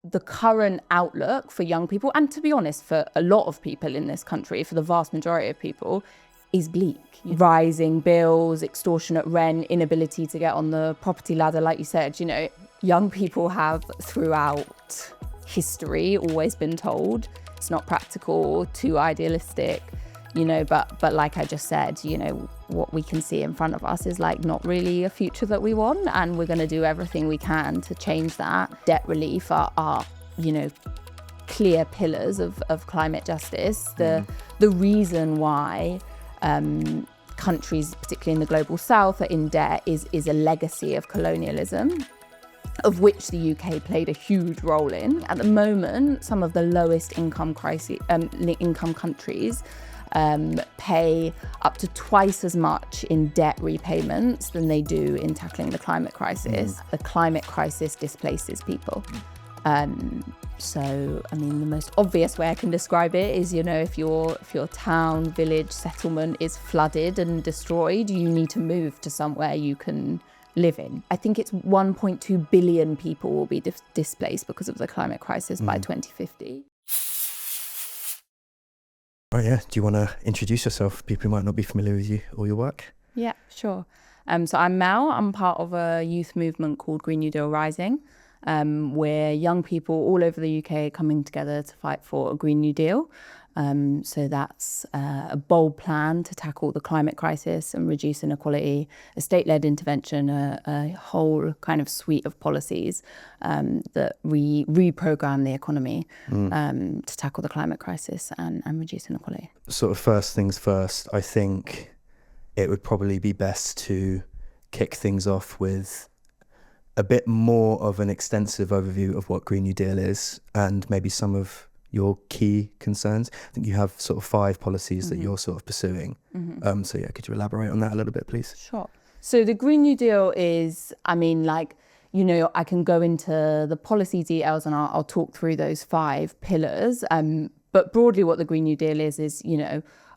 the current outlook for young people, and to be honest, for a lot of people in this country, for the vast majority of people, is bleak. Rising bills, extortionate rent, inability to get on the property ladder, like you said, young people have throughout history always been told it's not practical, too idealistic, but like I just said, what we can see in front of us is like not really a future that we want, and we're going to do everything we can to change that. Debt relief are clear pillars of climate justice. The reason why countries, particularly in the global south, are in debt is a legacy of colonialism, of which the UK played a huge role in. At the moment, some of the lowest income countries pay up to twice as much in debt repayments than they do in tackling the climate crisis. The climate crisis displaces people. So, the most obvious way I can describe it is, if your town, village, settlement is flooded and destroyed, you need to move to somewhere you can live in. I think it's 1.2 billion people will be displaced because of the climate crisis by 2050. Right, yeah. Do you want to introduce yourself? People who might not be familiar with you or your work. Yeah, sure. So I'm Mel. I'm part of a youth movement called GNDRising, where young people all over the UK are coming together to fight for a Green New Deal. So that's a bold plan to tackle the climate crisis and reduce inequality, a state-led intervention, a whole kind of suite of policies that reprogram the economy to tackle the climate crisis and reduce inequality. Sort of first things first, I think it would probably be best to kick things off with a bit more of an extensive overview of what Green New Deal is and maybe some of your key concerns. I think you have sort of 5 policies that you're sort of pursuing. So yeah, could you elaborate on that a little bit, please? Sure. So the Green New Deal is, I can go into the policy details and I'll talk through those 5 pillars. But broadly what the Green New Deal is,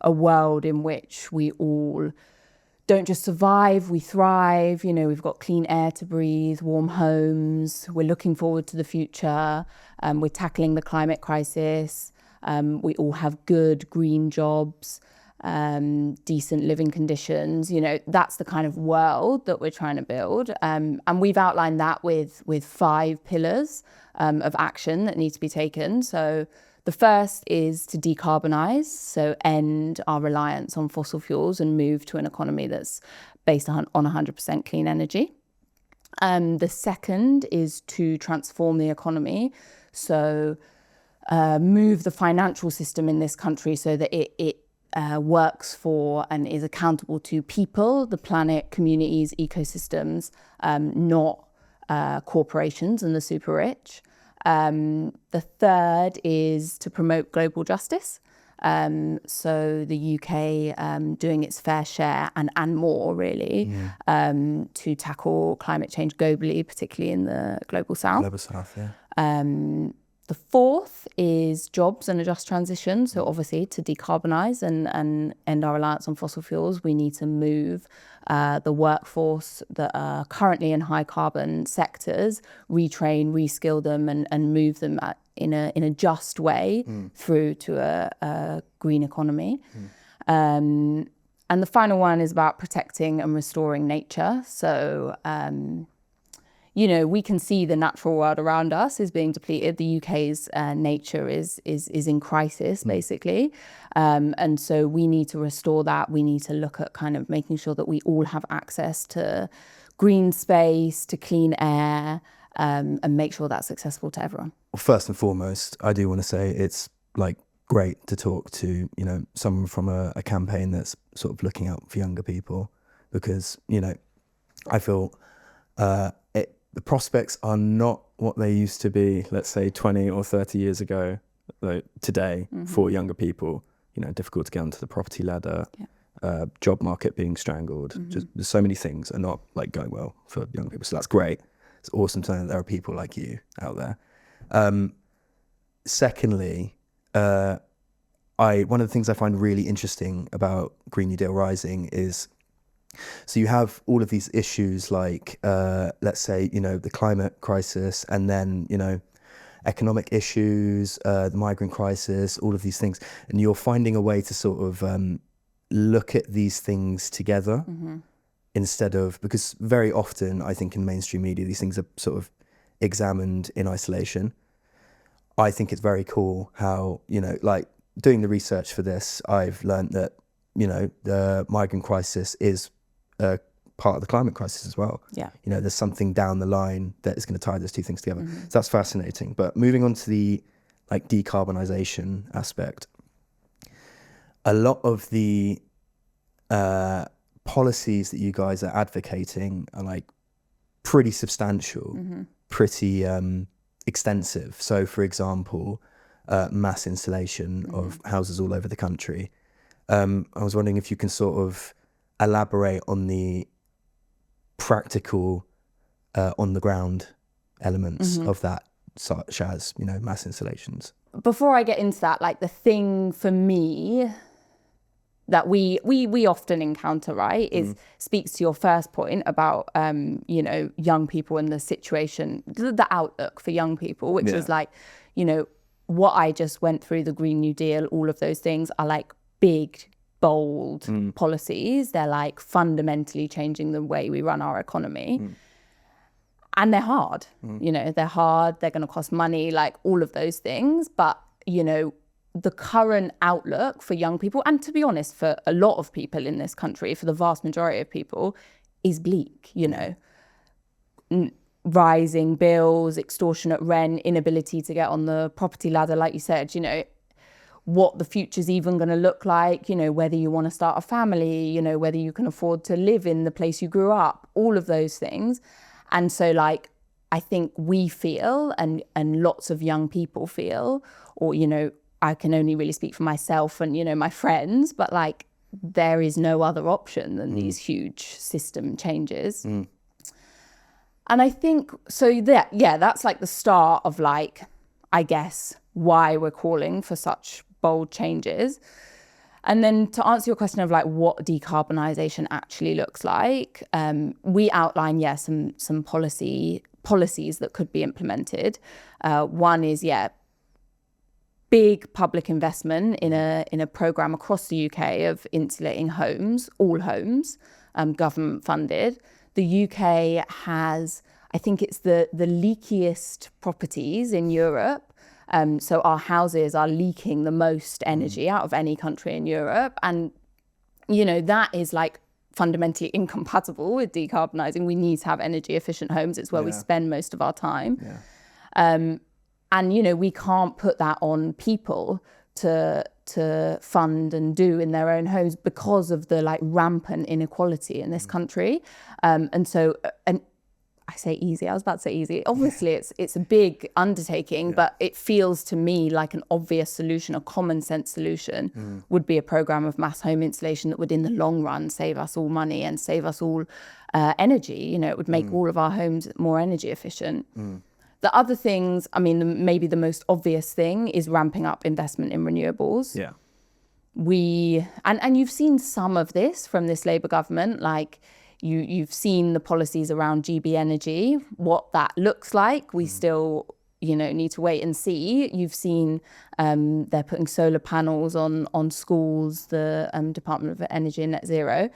a world in which we all don't just survive, we thrive. We've got clean air to breathe, warm homes. We're looking forward to the future. We're tackling the climate crisis. We all have good green jobs, decent living conditions. That's the kind of world that we're trying to build. And we've outlined that with 5 pillars of action that need to be taken. So the first is to decarbonise, so end our reliance on fossil fuels and move to an economy that's based on 100% clean energy. The second is to transform the economy, so move the financial system in this country so that it works for and is accountable to people, the planet, communities, ecosystems, not corporations and the super rich. The third is to promote global justice. So the UK doing its fair share and more really to tackle climate change globally, particularly in the global south. Global south, yeah. The fourth is jobs and a just transition. So obviously to decarbonise and end our reliance on fossil fuels, we need to move the workforce that are currently in high carbon sectors, retrain, reskill them and move them in a just way through to a green economy. And the final one is about protecting and restoring nature. So we can see the natural world around us is being depleted. The UK's nature is in crisis, basically. And so we need to restore that. We need to look at kind of making sure that we all have access to green space, to clean air, and make sure that's accessible to everyone. Well, first and foremost, I do want to say it's great to talk to, someone from a campaign that's sort of looking out for younger people, because, I feel the prospects are not what they used to be, let's say 20 or 30 years ago, today for younger people. Difficult to get onto the property ladder, job market being strangled. Just there's so many things are not going well for young people. So that's great. It's awesome to know that there are people like you out there. Secondly, one of the things I find really interesting about Green New Deal Rising is, so you have all of these issues like, let's say, the climate crisis, and then, economic issues, the migrant crisis, all of these things. And you're finding a way to sort of look at these things together instead of, because very often I think in mainstream media, these things are sort of examined in isolation. I think it's very cool how, like doing the research for this, I've learned that, the migrant crisis is a part of the climate crisis as well. Yeah. There's something down the line that is going to tie those two things together. So that's fascinating. But moving on to the like decarbonisation aspect, a lot of the policies that you guys are advocating are like pretty substantial, pretty extensive. So for example, mass installation of houses all over the country. I was wondering if you can sort of elaborate on the practical on the ground elements of that, such as, mass installations. Before I get into that, like the thing for me that we often encounter, right, is speaks to your first point about, young people and the situation, the outlook for young people, which was like, what I just went through, the Green New Deal, all of those things are like big, bold policies. They're like fundamentally changing the way we run our economy. And they're hard, they're hard, they're going to cost money, like all of those things. But, the current outlook for young people, and to be honest, for a lot of people in this country, for the vast majority of people, is bleak, rising bills, extortionate rent, inability to get on the property ladder, like you said, what the future's even going to look like, whether you want to start a family, whether you can afford to live in the place you grew up, all of those things. And so like, I think we feel, and lots of young people feel, or, I can only really speak for myself and, my friends, but like, there is no other option than these huge system changes. And I think, so that's like the start of like, I guess, why we're calling for such bold changes. And then to answer your question of like what decarbonisation actually looks like, we outline, some policies that could be implemented. One is, big public investment in a programme across the UK of insulating homes, all homes, government funded. The UK has, I think it's the leakiest properties in Europe. So our houses are leaking the most energy out of any country in Europe. And, that is like fundamentally incompatible with decarbonising. We need to have energy efficient homes. It's where we spend most of our time. And, we can't put that on people to fund and do in their own homes because of the like rampant inequality in this country. And so, and I say easy, I was about to say easy. Obviously it's a big undertaking, but it feels to me like an obvious solution, a common sense solution would be a program of mass home installation that would in the long run save us all money and save us all energy. It would make all of our homes more energy efficient. The other things, I mean, maybe the most obvious thing is ramping up investment in renewables. Yeah. And you've seen some of this from this Labour government, like you've seen the policies around GB Energy, what that looks like. We still, need to wait and see. You've seen they're putting solar panels on schools, the Department of Energy and Net Zero.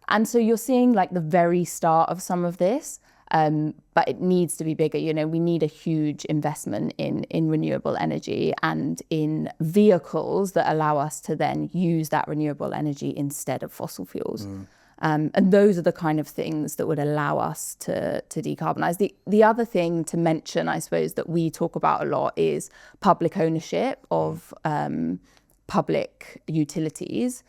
And so you're seeing like the very start of some of this. But it needs to be bigger. We need a huge investment in renewable energy and in vehicles that allow us to then use that renewable energy instead of fossil fuels. And those are the kind of things that would allow us to decarbonise. The other thing to mention, I suppose, that we talk about a lot is public ownership of public utilities.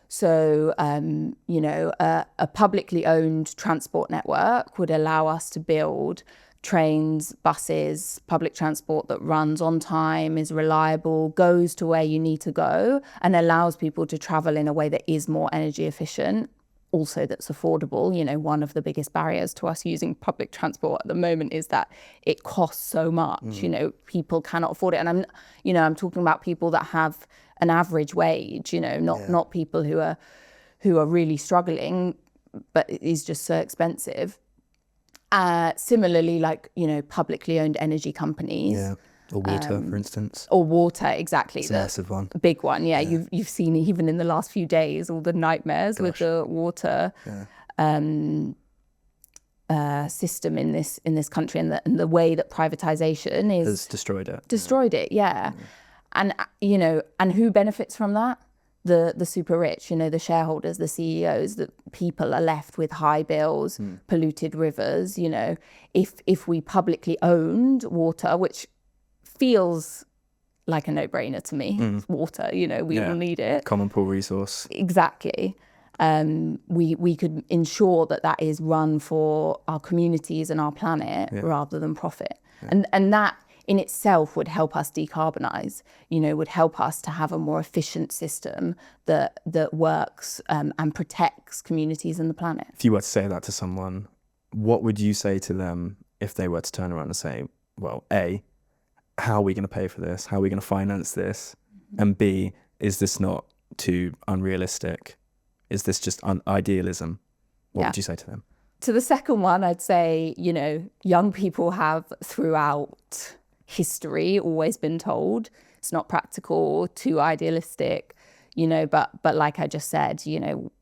So, a publicly owned transport network would allow us to build trains, buses, public transport that runs on time, is reliable, goes to where you need to go, and allows people to travel in a way that is more energy efficient, also that's affordable. One of the biggest barriers to us using public transport at the moment is that it costs so much. People cannot afford it. And I'm talking about people that have an average wage, not people who are really struggling, but it is just so expensive. Similarly, like, publicly owned energy companies. Or water, for instance. Or water, exactly. It's a massive one. Big one, yeah. You've seen even in the last few days all the nightmares with the water system in this country, and the way that privatization has destroyed it. And and who benefits from that? The super rich, the shareholders, the CEOs. That people are left with high bills, polluted rivers. If we publicly owned water, which feels like a no-brainer to me, it's water. We all need it. Common pool resource. Exactly. We could ensure that is run for our communities and our planet rather than profit. And that in itself would help us decarbonize, would help us to have a more efficient system that works and protects communities and the planet. If you were to say that to someone, what would you say to them if they were to turn around and say, well, A, how are we going to pay for this? How are we going to finance this? And B, is this not too unrealistic? Is this just idealism? What would you say to them? To the second one, I'd say, young people have throughout history always been told it's not practical, too idealistic, but like I just said,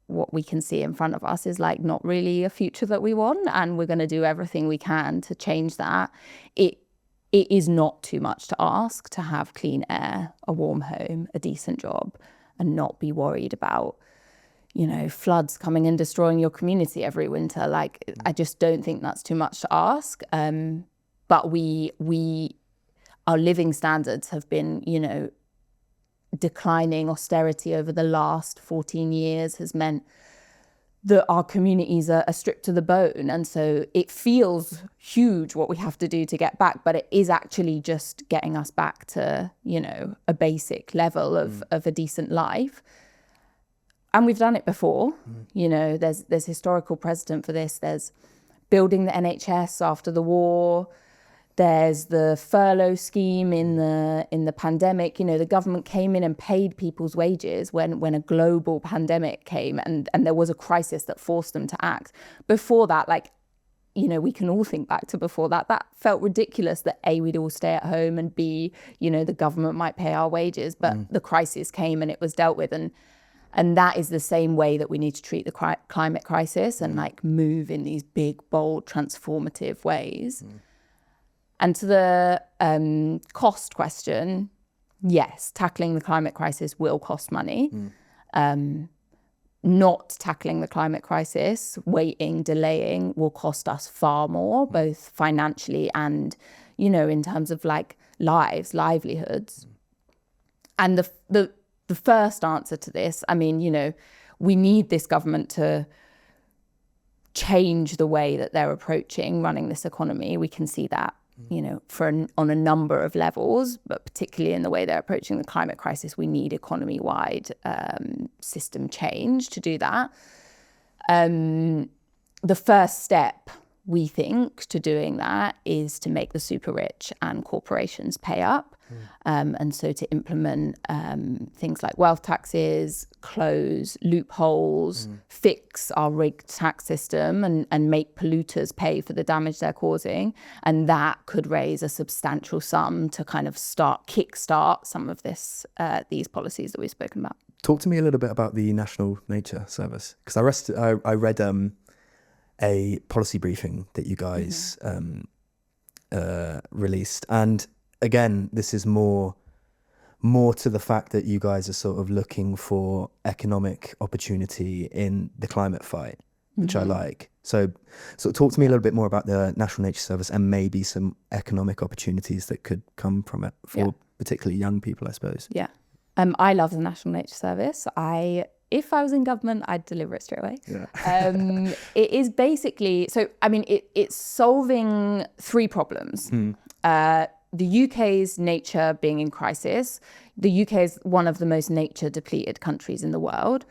what we can see in front of us is like not really a future that we want, and we're going to do everything we can to change that. It is not too much to ask to have clean air, a warm home, a decent job, and not be worried about floods coming and destroying your community every winter. Like, I just don't think that's too much to ask. But our living standards have been, declining. Austerity over the last 14 years has meant that our communities are stripped to the bone. And so it feels huge what we have to do to get back, but it is actually just getting us back to, a basic level of a decent life. And we've done it before. There's historical precedent for this. There's building the NHS after the war. There's the furlough scheme in the pandemic. The government came in and paid people's wages when a global pandemic came and there was a crisis that forced them to act. Before that, we can all think back to before that. That felt ridiculous that A, we'd all stay at home, and B, the government might pay our wages. But the crisis came and it was dealt with. And that is the same way that we need to treat the climate crisis and move in these big, bold, transformative ways. And to the cost question, yes, tackling the climate crisis will cost money. Not tackling the climate crisis, waiting, delaying, will cost us far more, both financially and, in terms of livelihoods. And the first answer to this, we need this government to change the way that they're approaching running this economy. We can see that, on a number of levels, but particularly in the way they're approaching the climate crisis. We need economy-wide system change to do that. The first step, we think, to doing that is to make the super rich and corporations pay up. And so to implement things like wealth taxes, close loopholes, fix our rigged tax system and make polluters pay for the damage they're causing. And that could raise a substantial sum to kind of kickstart some of these policies that we've spoken about. Talk to me a little bit about the National Nature Service, because I read a policy briefing that you guys released, and again, this is more to the fact that you guys are sort of looking for economic opportunity in the climate fight, which I like. So talk to me a little bit more about the National Nature Service and maybe some economic opportunities that could come from it for particularly young people, I suppose. Yeah. I love the National Nature Service. If I was in government, I'd deliver it straight away. Yeah. It is basically, it's solving three problems. The UK's nature being in crisis. The UK is one of the most nature depleted countries in the world.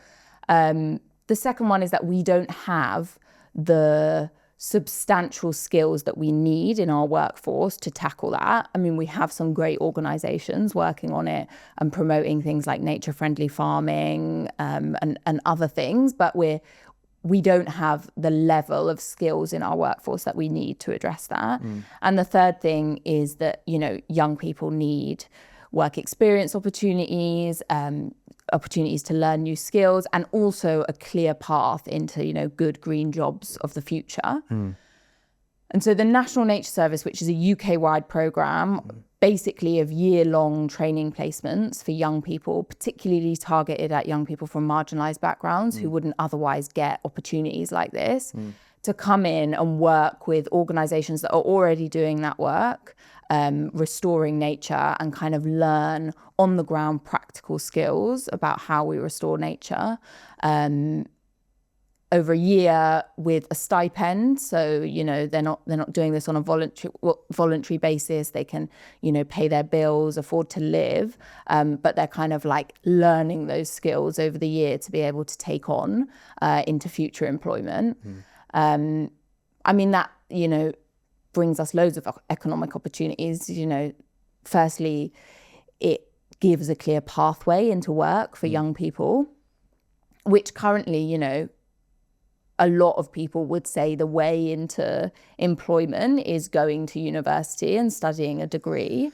The second one is that we don't have the substantial skills that we need in our workforce to tackle that. We have some great organisations working on it and promoting things like nature-friendly farming and other things, but we don't have the level of skills in our workforce that we need to address that. And the third thing is that, young people need work experience opportunities, opportunities to learn new skills, and also a clear path into, good green jobs of the future. And so the National Nature Service, which is a UK-wide programme, basically of year-long training placements for young people, particularly targeted at young people from marginalised backgrounds who wouldn't otherwise get opportunities like this, to come in and work with organisations that are already doing that work, restoring nature, and kind of learn on-the-ground practical skills about how we restore nature. Over a year with a stipend, so they're not doing this on a voluntary basis. They can pay their bills, afford to live, but they're kind of like learning those skills over the year to be able to take on into future employment. That brings us loads of economic opportunities. Firstly, it gives a clear pathway into work for young people, which currently a lot of people would say the way into employment is going to university and studying a degree,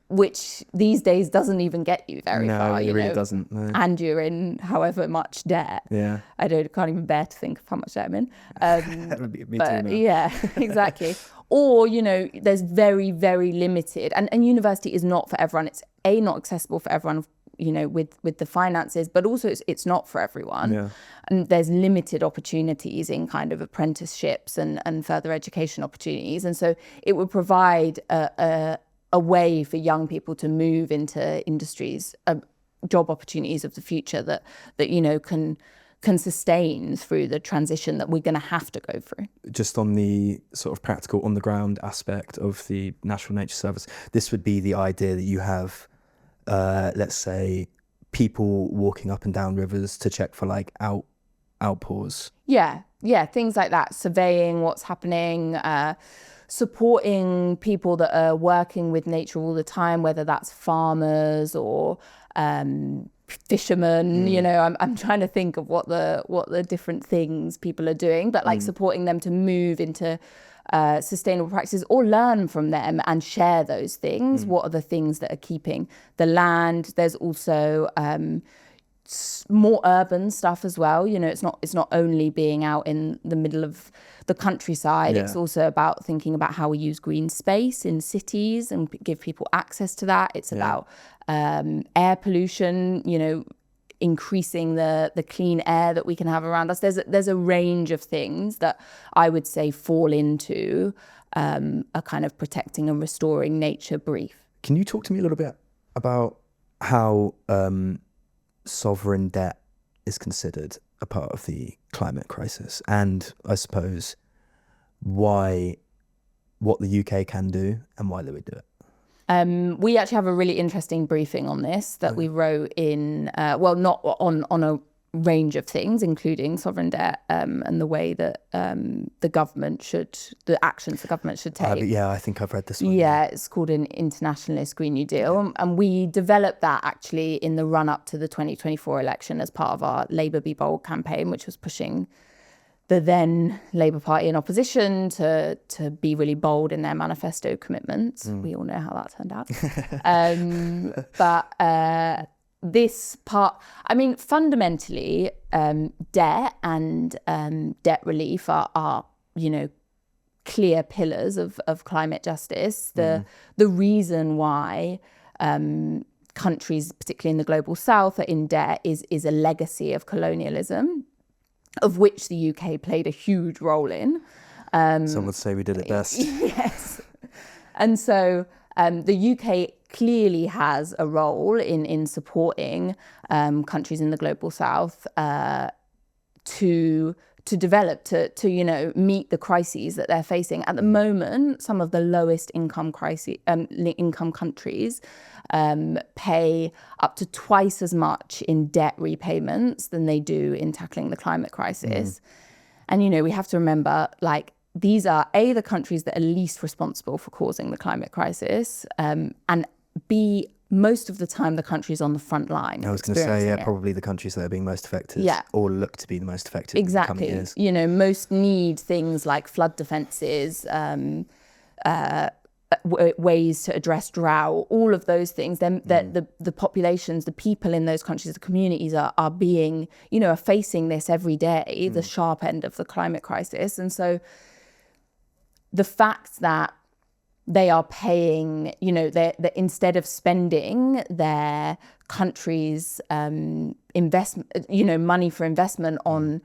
which these days doesn't even get you very far. No, it really doesn't. No. And you're in however much debt. Yeah. I can't even bear to think of how much debt I'm in. Me too now. Yeah, exactly. Or, there's very, very limited, and university is not for everyone. It's not accessible for everyone, with the finances, but also it's not for everyone. Yeah. And there's limited opportunities in kind of apprenticeships and further education opportunities. And so it would provide a way for young people to move into industries, job opportunities of the future that can sustain through the transition that we're going to have to go through. Just on the sort of practical on the ground aspect of the National Nature Service, this would be the idea that you have, let's say, people walking up and down rivers to check for like outpours. Yeah, things like that. Surveying what's happening, supporting people that are working with nature all the time, whether that's farmers or fishermen. I'm trying to think of what the different things people are doing, but like supporting them to move into sustainable practices or learn from them and share those things. What are the things that are keeping the land? There's also more urban stuff as well. It's not only being out in the middle of the countryside. It's also about thinking about how we use green space in cities and give people access to that. It's about air pollution, increasing the clean air that we can have around us. There's a range of things that I would say fall into a kind of protecting and restoring nature brief. Can you talk to me a little bit about how sovereign debt is considered a part of the climate crisis, and I suppose what the UK can do and why they would do it? We actually have a really interesting briefing on this that we wrote in, not on a range of things, including sovereign debt and the way that the actions the government should take. I think I've read this one. Yeah, it's called an Internationalist Green New Deal. And we developed that actually in the run-up to the 2024 election as part of our Labour Be Bold campaign, which was pushing the then Labour Party in opposition to be really bold in their manifesto commitments. We all know how that turned out. But this part, fundamentally, debt and debt relief are clear pillars of climate justice. The reason why countries, particularly in the global south, are in debt is a legacy of colonialism, of which the UK played a huge role in. Some would say we did it best. Yes. And so the UK clearly has a role in supporting countries in the global south to develop, to meet the crises that they're facing. At the moment, some of the lowest income countries pay up to twice as much in debt repayments than they do in tackling the climate crisis. And, we have to remember, these are the countries that are least responsible for causing the climate crisis, and B, most of the time the country's on the front line. I was going to say, it. probably the countries that are being most affected, Yeah. or look to be the most affected in the coming years. You know, most need things like flood defences, ways to address drought, all of those things. Then the populations, the people in those countries, the communities are being, you know, are facing this every day, the sharp end of the climate crisis. And so the fact that they are paying, you know, they instead of spending their country's investment, you know, money for investment on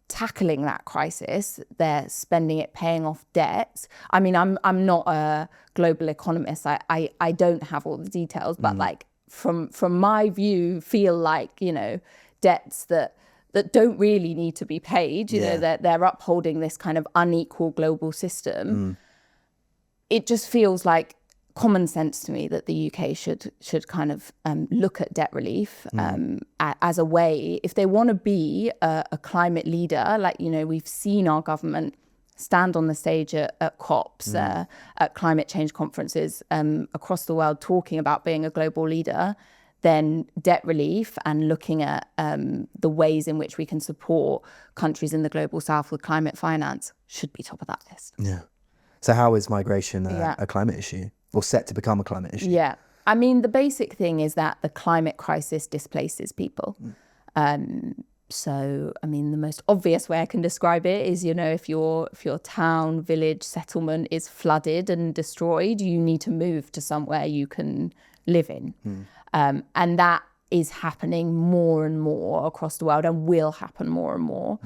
tackling that crisis, they're spending it paying off debt. I mean, I'm not a global economist. I don't have all the details, but like from my view, feel like, you know, debts that don't really need to be paid. You know, they're upholding this kind of unequal global system. It just feels like common sense to me that the UK should kind of look at debt relief as a way, if they want to be a climate leader. Like, you know, we've seen our government stand on the stage at COPs, at climate change conferences across the world, talking about being a global leader. Then debt relief and looking at the ways in which we can support countries in the global south with climate finance should be top of that list. Yeah. So how is migration a climate issue, or set to become a climate issue? Yeah. I mean, the basic thing is that the climate crisis displaces people. So, I mean, the most obvious way I can describe it is, you know, if your town, village, settlement is flooded and destroyed, you need to move to somewhere you can live in. And that is happening more and more across the world and will happen more and more.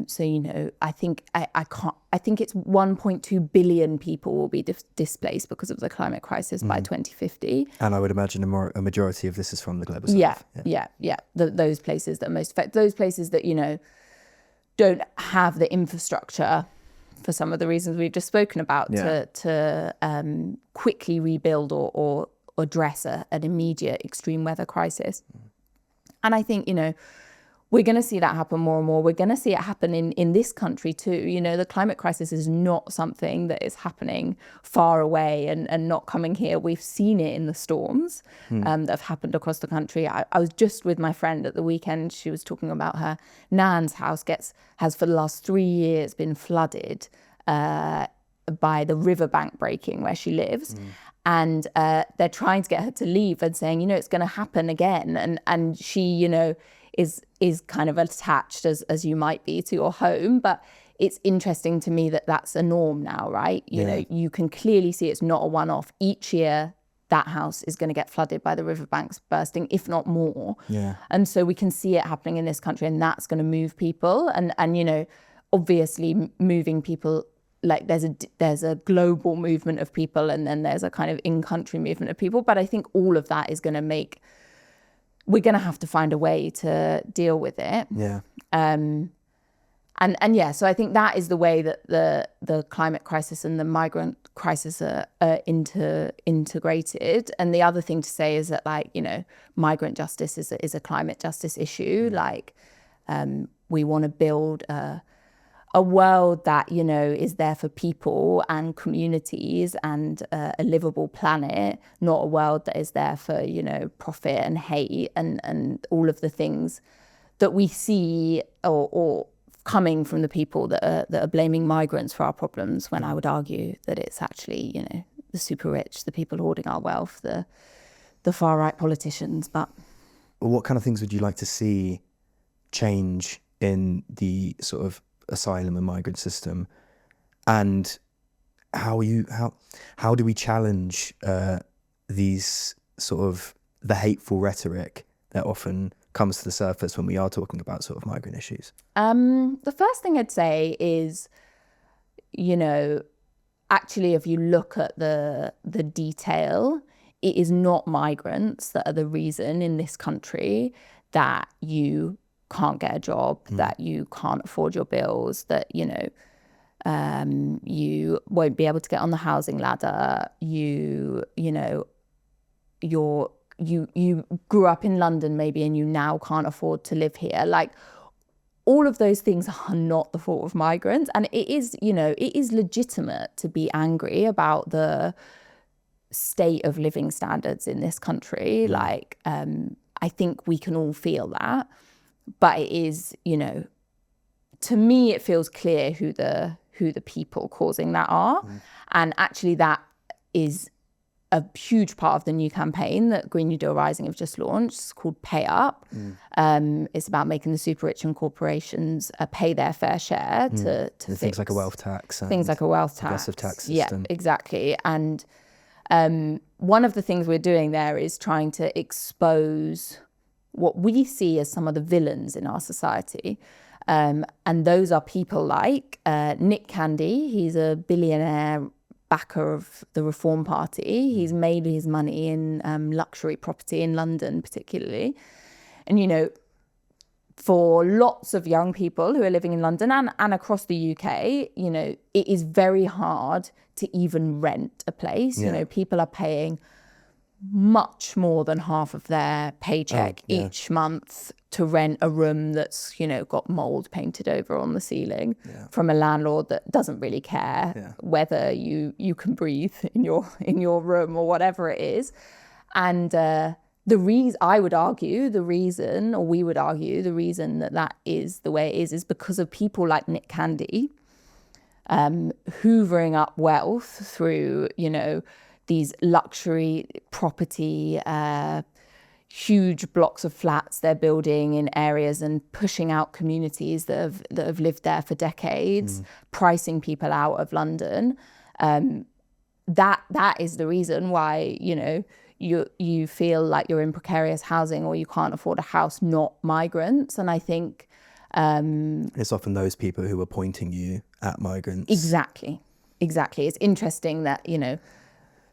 So, you know, I think it's 1.2 billion people will be displaced because of the climate crisis by 2050. And I would imagine a majority of this is from the global south. Yeah. Those places that most affect, those places that, you know, don't have the infrastructure for some of the reasons we've just spoken about to quickly rebuild or address an immediate extreme weather crisis. And I think, you know, we're going to see that happen more and more. We're going to see it happen in this country too. You know, the climate crisis is not something that is happening far away and not coming here. We've seen it in the storms that have happened across the country. I was just with my friend at the weekend. She was talking about her nan's house has for the last 3 years been flooded by the riverbank breaking where she lives. And they're trying to get her to leave and saying, you know, it's going to happen again. And she, you know, is kind of attached as you might be to your home. But it's interesting to me that that's a norm now, right? You know, you can clearly see it's not a one-off. Each year, that house is going to get flooded by the riverbanks bursting, if not more. And so we can see it happening in this country, and that's going to move people. And you know, obviously moving people, like there's a global movement of people, and then there's a kind of in-country movement of people. But I think all of that is going to we're going to have to find a way to deal with it. And so I think that is the way that the climate crisis and the migrant crisis are integrated. And the other thing to say is that, like, you know, migrant justice is a climate justice issue. Like, we want to build a world that, you know, is there for people and communities and a livable planet, not a world that is there for, you know, profit and hate and all of the things that we see or coming from the people that are blaming migrants for our problems, when I would argue that it's actually, you know, the super rich, the people hoarding our wealth, the far right politicians. But what kind of things would you like to see change in the sort of asylum and migrant system, and how do we challenge these sort of the hateful rhetoric that often comes to the surface when we are talking about sort of migrant issues? The first thing I'd say is, you know, actually, if you look at the detail, it is not migrants that are the reason in this country that you can't get a job, that you can't afford your bills, that, you know, you won't be able to get on the housing ladder, you grew up in London maybe and you now can't afford to live here. Like, all of those things are not the fault of migrants. And it is, you know, it is legitimate to be angry about the state of living standards in this country. Like, I think we can all feel that, but it is, to me, it feels clear who the people causing that are. And actually that is a huge part of the new campaign that Green New Deal Rising have just launched. It's called Pay Up. It's about making the super rich and corporations pay their fair share to fix things like a wealth tax. Things like a wealth tax. Progressive tax system. Yeah, exactly. And one of the things we're doing there is trying to expose what we see as some of the villains in our society. And those are people like Nick Candy. He's a billionaire backer of the Reform Party. He's made his money in luxury property in London particularly. And, for lots of young people who are living in London and across the UK, it is very hard to even rent a place. People are paying much more than half of their paycheck each month to rent a room that's, got mold painted over on the ceiling from a landlord that doesn't really care whether you can breathe in your room or whatever it is. And we would argue the reason that is the way it is because of people like Nick Candy, hoovering up wealth through, these luxury property, huge blocks of flats they're building in areas and pushing out communities that have lived there for decades, pricing people out of London. That is the reason why, you feel like you're in precarious housing or you can't afford a house, not migrants. And I think it's often those people who are pointing you at migrants. Exactly. It's interesting that,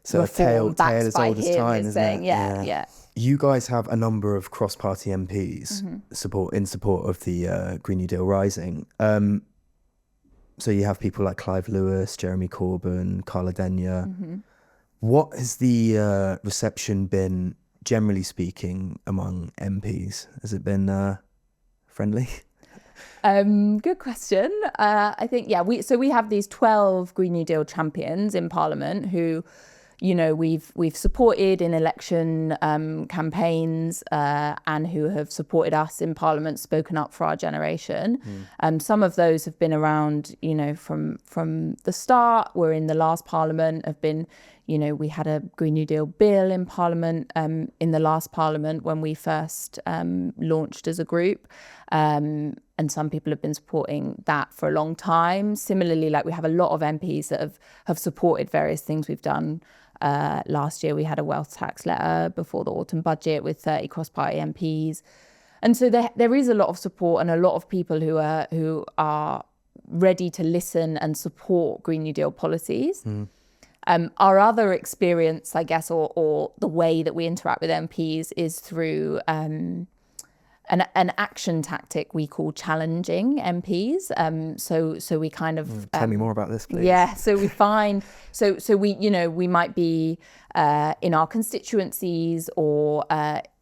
so a tale as old as time, isn't it? Yeah. You guys have a number of cross-party MPs in support of the Green New Deal Rising. So you have people like Clive Lewis, Jeremy Corbyn, Carla Denyer. What has the reception been, generally speaking, among MPs? Has it been friendly? Good question. I think, we have these 12 Green New Deal champions in Parliament who, we've supported in election campaigns and who have supported us in Parliament, spoken up for our generation. Some of those have been around, from the start. We're in the last Parliament, have been, we had a Green New Deal bill in Parliament in the last Parliament when we first launched as a group. And some people have been supporting that for a long time. Similarly, we have a lot of MPs that have supported various things we've done. Last year, we had a wealth tax letter before the autumn budget with 30 cross-party MPs. And so there is a lot of support and a lot of people who are ready to listen and support Green New Deal policies. Our other experience, I guess, or the way that we interact with MPs is through an action tactic we call challenging MPs. So we kind of tell me more about this, please. Yeah. So we find we might be in our constituencies or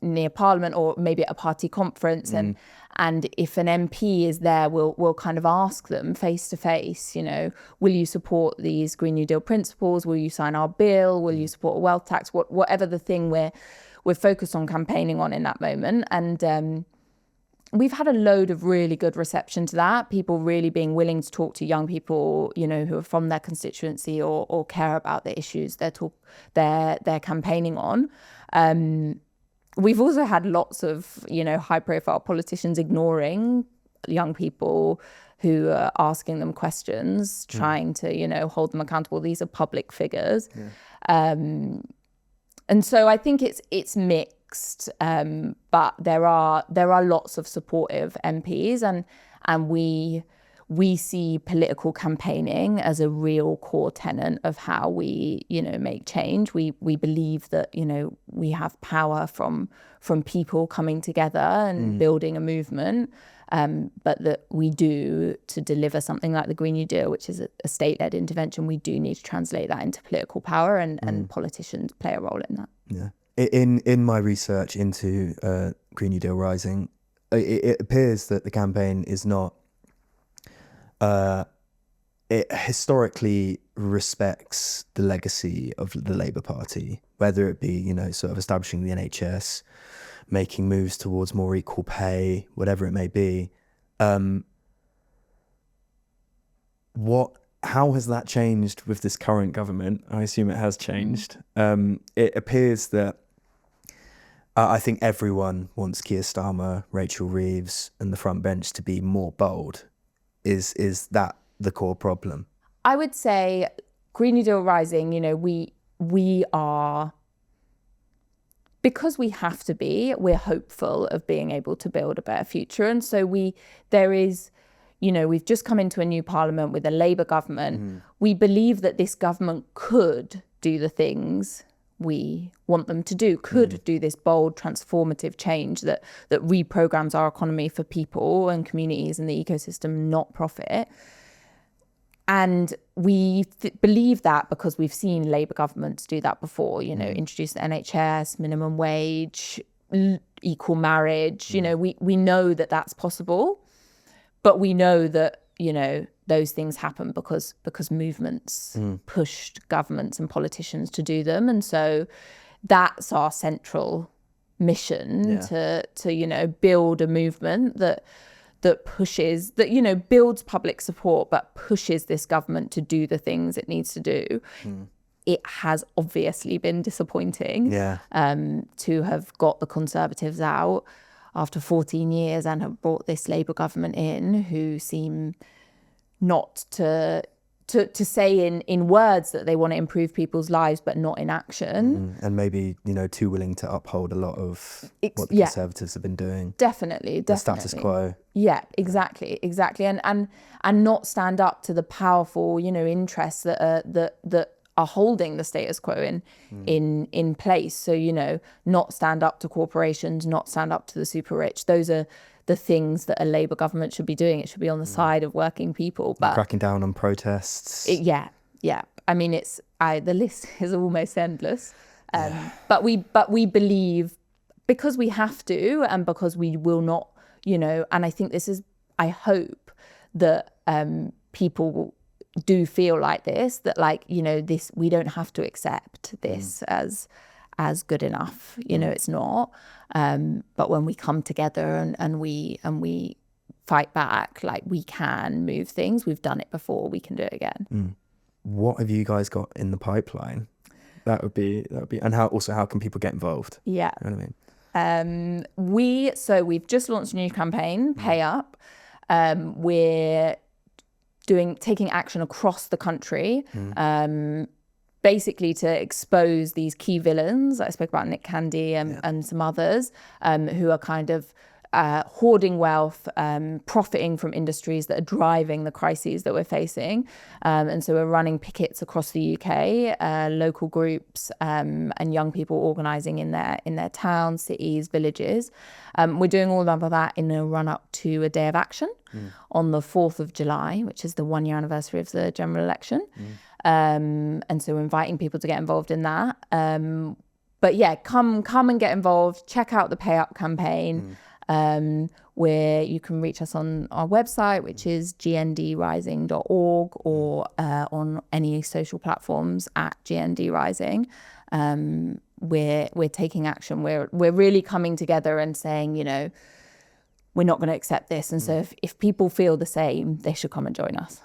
near Parliament or maybe at a party conference, and if an MP is there, we'll kind of ask them face to face, will you support these Green New Deal principles? Will you sign our bill? Will you support a wealth tax? Whatever the thing we're focused on campaigning on in that moment. And we've had a load of really good reception to that. People really being willing to talk to young people, who are from their constituency or care about the issues they're campaigning on. We've also had lots of, high-profile politicians ignoring young people who are asking them questions, trying to, hold them accountable. These are public figures. And so I think it's mixed, but there are lots of supportive MPs, and we see political campaigning as a real core tenet of how we, make change. We believe that, we have power from people coming together and building a movement, but that we do, to deliver something like the Green New Deal, which is a state-led intervention, we do need to translate that into political power, and politicians play a role in that. Yeah. In my research into Green New Deal Rising, it appears that the campaign is not it historically respects the legacy of the Labour Party, whether it be, you know, sort of establishing the NHS, making moves towards more equal pay, whatever it may be. How has that changed with this current government? I assume it has changed. It appears that I think everyone wants Keir Starmer, Rachel Reeves, and the front bench to be more bold. Is that the core problem? I would say Green New Deal Rising, you know, we are, because we have to be, we're hopeful of being able to build a better future. And so there is, you know, we've just come into a new parliament with a Labour government. We believe that this government could do the things we want them to do, could do this bold, transformative change that reprograms our economy for people and communities and the ecosystem, not profit. And we believe that because we've seen Labour governments do that before, you know, introduce the NHS, minimum wage, equal marriage. You know, we know that that's possible. But we know that, you know, those things happen because movements pushed governments and politicians to do them. And so that's our central mission to you know, build a movement that pushes, that, you know, builds public support, but pushes this government to do the things it needs to do. It has obviously been disappointing to have got the Conservatives out after 14 years and have brought this Labour government in, who seem not to say in words that they want to improve people's lives, but not in action. And maybe, you know, too willing to uphold a lot of what the Conservatives have been doing. Definitely. The status quo. Yeah, exactly. And not stand up to the powerful, you know, interests that are holding the status quo in place. So, you know, not stand up to corporations, not stand up to the super rich. Those are the things that a Labour government should be doing. It should be on the side of working people. But cracking down on protests. Yeah. I mean, the list is almost endless. But we believe, because we have to, and because we will not, you know, and I think I hope that people do feel like this, that, like, you know, this, we don't have to accept this as good enough, you know, it's not. But when we come together and we fight back, like, we can move things. We've done it before, we can do it again. What have you guys got in the pipeline? That would be, and how can people get involved? Yeah. You know what I mean? We've just launched a new campaign, Pay Up. We're taking action across the country, basically to expose these key villains. I spoke about Nick Candy and some others who are kind of hoarding wealth, profiting from industries that are driving the crises that we're facing. And so we're running pickets across the UK, local groups and young people organising in their towns, cities, villages. We're doing all of that in a run-up to a day of action on the 4th of July, which is the 1-year anniversary of the general election. And so we're inviting people to get involved in that. But yeah, come and get involved. Check out the Pay Up campaign. Where you can reach us on our website, which is GNDRising.org, or on any social platforms at GNDRising. We're taking action. We're really coming together and saying, you know, we're not going to accept this. And so if people feel the same, they should come and join us.